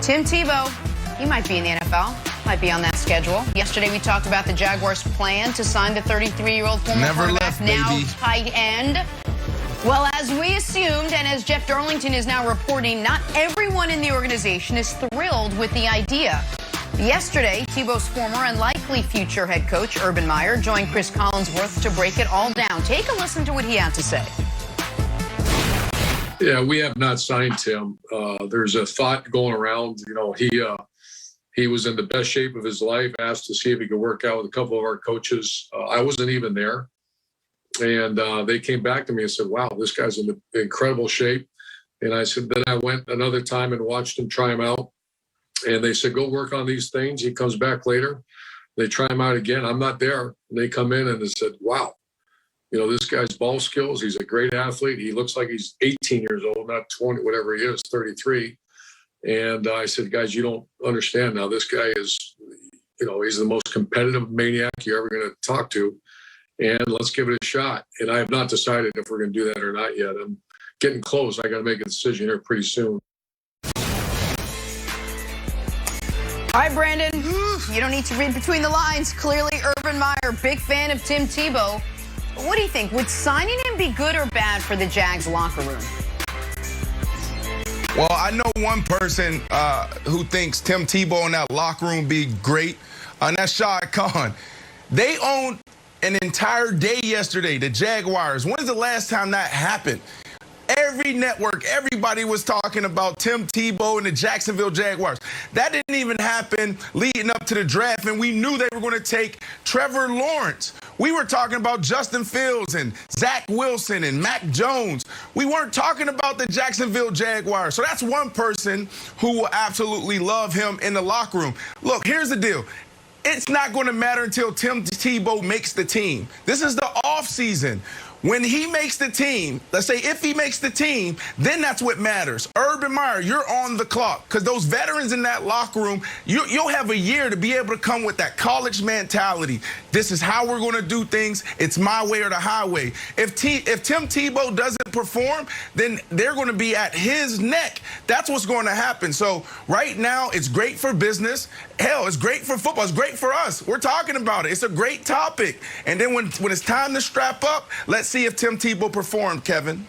Tim Tebow, he might be in the NFL, might be on that schedule. Yesterday we talked about the Jaguars' plan to sign the 33-year-old former quarterback, now tight end. Well, as we assumed, and as Jeff Darlington is now reporting, not everyone in the organization is thrilled with the idea. Yesterday, Tebow's former and likely future head coach, Urban Meyer, joined Chris Collinsworth to break it all down. Take a listen to what he had to say. Yeah, we have not signed Tim. There's a thought going around. You know, he was in the best shape of his life, asked to see if he could work out with a couple of our coaches. I wasn't even there. And they came back to me and said, wow, this guy's in incredible shape. And I said, then I went another time and watched him try him out. And they said, go work on these things. He comes back later. They try him out again. I'm not there. And they come in and they said, wow, you know, this guy's ball skills. He's a great athlete. He looks like he's 18 years old, not 20, whatever he is, 33. And I said, guys, you don't understand now. This guy is, you know, he's the most competitive maniac you're ever going to talk to. And let's give it a shot. And I have not decided if we're going to do that or not yet. I'm getting close. I got to make a decision here pretty soon. All right, Brandon, you don't need to read between the lines. Clearly, Urban Meyer, big fan of Tim Tebow. What do you think? Would signing him be good or bad for the Jags locker room? Well, I know one person who thinks Tim Tebow in that locker room would be great, and that's Shad Khan. They owned an entire day yesterday, the Jaguars. When's the last time that happened? Every network, everybody was talking about Tim Tebow and the Jacksonville Jaguars. That didn't even happen leading up to the draft, and we knew they were going to take Trevor Lawrence. We were talking about Justin Fields and Zach Wilson and Mac Jones. We weren't talking about the Jacksonville Jaguars. So that's one person who will absolutely love him in the locker room. Look, here's the deal. It's not going to matter until Tim Tebow makes the team. This is the offseason. When he makes the team, let's say if he makes the team, then that's what matters. Urban Meyer, you're on the clock because those veterans in that locker room, you'll have a year to be able to come with that college mentality. This is how we're going to do things. It's my way or the highway. If Tim Tebow doesn't perform, then they're going to be at his neck. That's what's going to happen. So right now, it's great for business. Hell, it's great for football. It's great for us. We're talking about it. It's a great topic. And then when it's time to strap up, let's see if Tim Tebow performed, Kevin.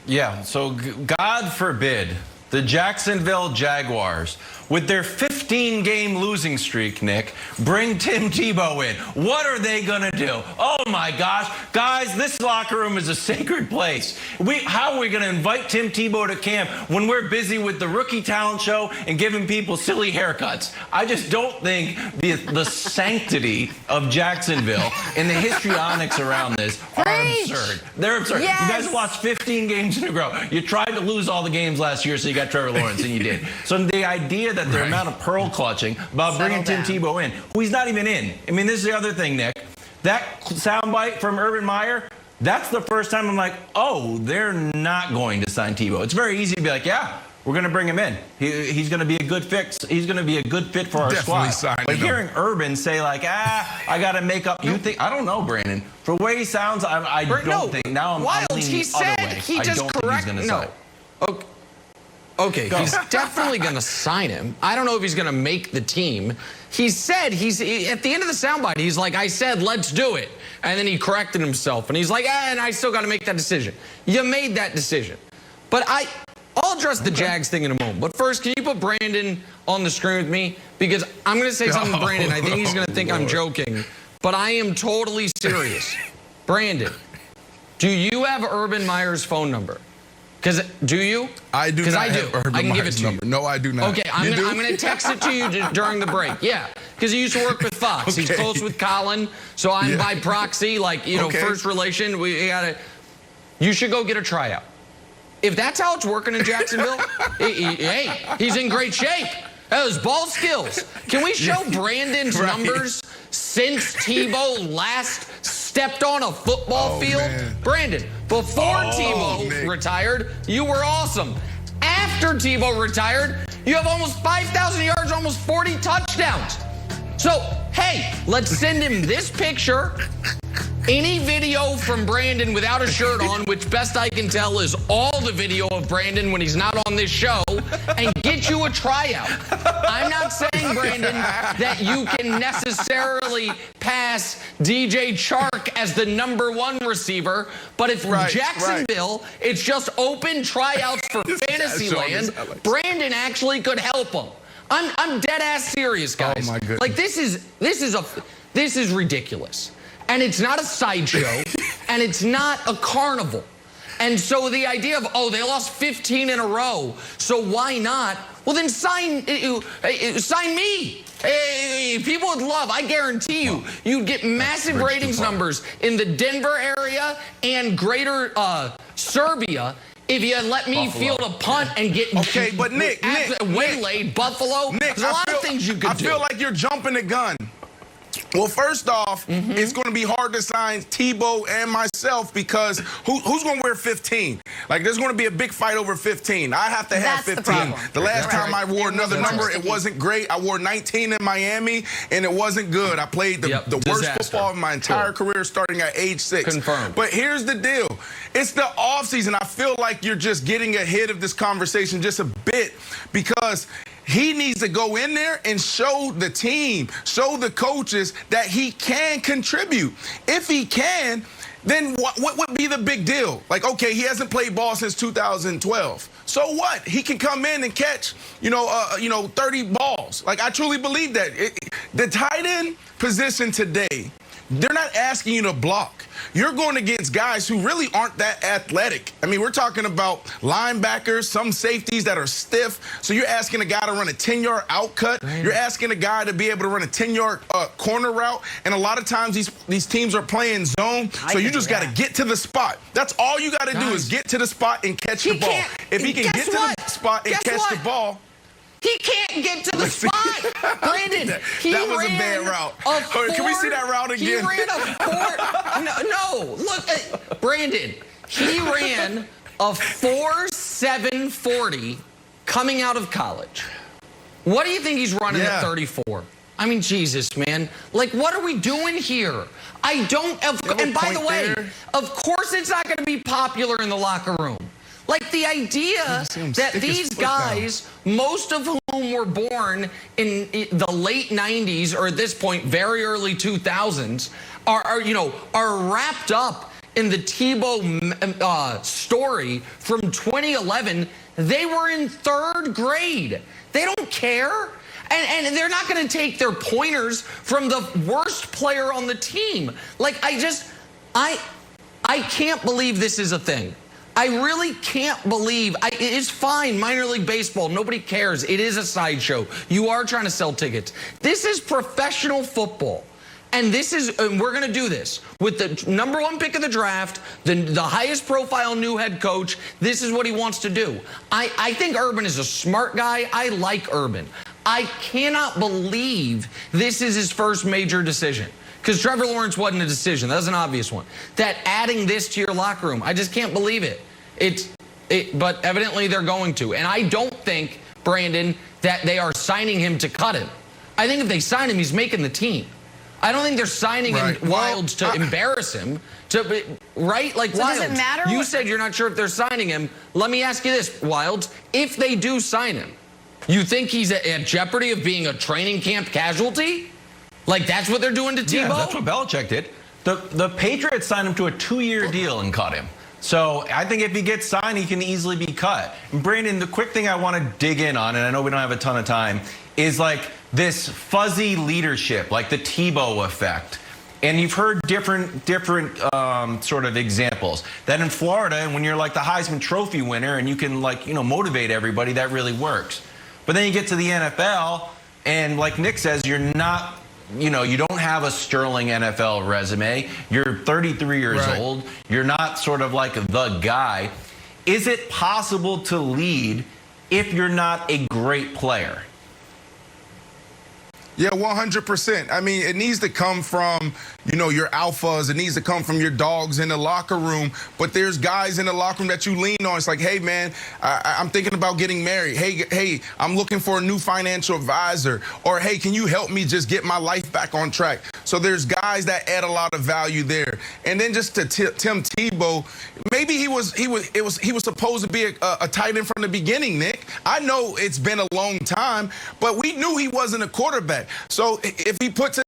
Yeah, so God forbid the Jacksonville Jaguars, with their 15-game losing streak, Nick, bring Tim Tebow in. What are they going to do? Oh, my gosh. Guys, this locker room is a sacred place. How are we going to invite Tim Tebow to camp when we're busy with the rookie talent show and giving people silly haircuts? I just don't think the sanctity of Jacksonville and the histrionics around this are absurd. They're absurd. Yes. You guys lost 15 games in a row. You tried to lose all the games last year, so you got Trevor Lawrence, and you did. So the idea that the amount of pearl clutching about bringing Tim Tebow in, who he's not even in. I mean, this is the other thing, Nick. That soundbite from Urban Meyer, that's the first time I'm like, oh, they're not going to sign Tebow. It's very easy to be like, yeah, we're going to bring him in. He's going to be a good fit. He's going to be a good fit for our squad. But hearing Urban say like, I got to make up. You think? I don't know, Brandon. For the way he sounds, I don't think. Now I'm leaning the other way. He just corrected. No. Okay, he's definitely going to sign him. I don't know if he's going to make the team. He said, at the end of the soundbite, he's like, I said, let's do it. And then he corrected himself. And he's like, and I still got to make that decision. You made that decision. But I'll address the Jags thing in a moment. But first, can you put Brandon on the screen with me? Because I'm going to say something to Brandon. I think he's going to think I'm joking. But I am totally serious. Brandon, do you have Urban Meyer's phone number? Because do you? I do not. Because I do. I can give it to you. No, I do not. Okay, I'm going to text it to you during the break. Yeah, because he used to work with Fox. Okay. He's close with Colin, so I'm by proxy, like, you know, first relation. You should go get a tryout. If that's how it's working in Jacksonville, hey, he's in great shape. Those ball skills. Can we show Brandon's numbers since Tebow last stepped on a football field? Man. Brandon, before Tebow retired, you were awesome. After Tebow retired, you have almost 5,000 yards, almost 40 touchdowns. So, hey, let's send him this picture any video from Brandon without a shirt on, which best I can tell is all the video of Brandon when he's not on this show, and get you a tryout. I'm not saying, Brandon, that you can necessarily pass DJ Chark as the #1 receiver, but if Jacksonville, it's just open tryouts for Fantasyland, Brandon actually could help him. I'm dead ass serious, guys. Oh my goodness. Like this is ridiculous. And it's not a sideshow, and it's not a carnival. And so the idea of, oh, they lost 15 in a row, so why not? Well, then sign me. Hey, people would love, I guarantee you, you'd get massive ratings numbers in the Denver area and greater Serbia if you had let me field a punt and get but Nick, waylaid. Buffalo, Nick, there's a lot of things you could do. I feel like you're jumping the gun. Well, first off, it's going to be hard to sign Tebow and myself because who's going to wear 15? Like, there's going to be a big fight over 15. I have to have 15. The last time I wore another number, it wasn't great. I wore 19 in Miami, and it wasn't good. I played the worst football of my entire career starting at age 6. Confirmed. But here's the deal. It's the offseason. I feel like you're just getting ahead of this conversation just a bit because he needs to go in there and show the team, show the coaches that he can contribute. If he can, then what would be the big deal? Like, okay, he hasn't played ball since 2012. So what? He can come in and catch, 30 balls. Like, I truly believe that. The tight end position today, they're not asking you to block. You're going against guys who really aren't that athletic. I mean, we're talking about linebackers, some safeties that are stiff. So you're asking a guy to run a 10-yard out cut. You're asking a guy to be able to run a 10-yard corner route. And a lot of times these teams are playing zone. So you just got to get to the spot. That's all you got to do is get to the spot and catch the ball. If he can get to the spot and catch the ball. He can't get to the spot. Brandon, that was a bad route. Can we see that route again? He ran a no, look, Brandon, he ran a 4.740 coming out of college. What do you think he's running at 34? I mean, Jesus, man. Like, what are we doing here? I don't, and by the way, of course it's not going to be popular in the locker room. Like the idea that these guys, most of whom were born in the late 90s or at this point, very early 2000s, are wrapped up in the Tebow story from 2011. They were in 3rd grade. They don't care. And they're not going to take their pointers from the worst player on the team. Like, I can't believe this is a thing. I really can't believe. It's fine, minor league baseball. Nobody cares. It is a sideshow. You are trying to sell tickets. This is professional football. And we're going to do this with the #1 pick of the draft, the highest profile new head coach. This is what he wants to do. I think Urban is a smart guy. I like Urban. I cannot believe this is his first major decision. Because Trevor Lawrence wasn't a decision. That was an obvious one. That adding this to your locker room, I just can't believe it. But evidently they're going to. And I don't think, Brandon, that they are signing him to cut him. I think if they sign him, he's making the team. I don't think they're signing him Wilds to embarrass him. Right? Like, so Wilds, does it matter? You said you're not sure if they're signing him. Let me ask you this, Wilds. If they do sign him, you think he's at jeopardy of being a training camp casualty? Like, that's what they're doing to Tebow? Yeah, that's what Belichick did. The Patriots signed him to a 2-year deal and cut him. So I think if he gets signed, he can easily be cut. And Brandon, the quick thing I want to dig in on, and I know we don't have a ton of time, is like this fuzzy leadership, like the Tebow effect. And you've heard different sort of examples. That in Florida, when you're like the Heisman Trophy winner and you can motivate everybody, that really works. But then you get to the NFL, and like Nick says, you're not. You don't have a sterling NFL resume. You're 33 years old. You're not sort of like the guy. Is it possible to lead if you're not a great player? Yeah, 100%. I mean, it needs to come from, you know, your alphas. It needs to come from your dogs in the locker room. But there's guys in the locker room that you lean on. It's like, hey, man, I'm thinking about getting married. Hey, I'm looking for a new financial advisor. Or, hey, can you help me just get my life back on track? So there's guys that add a lot of value there. And then just to Tim Tebow, maybe he was supposed to be a tight end from the beginning, Nick. I know it's been a long time, but we knew he wasn't a quarterback. So if he puts it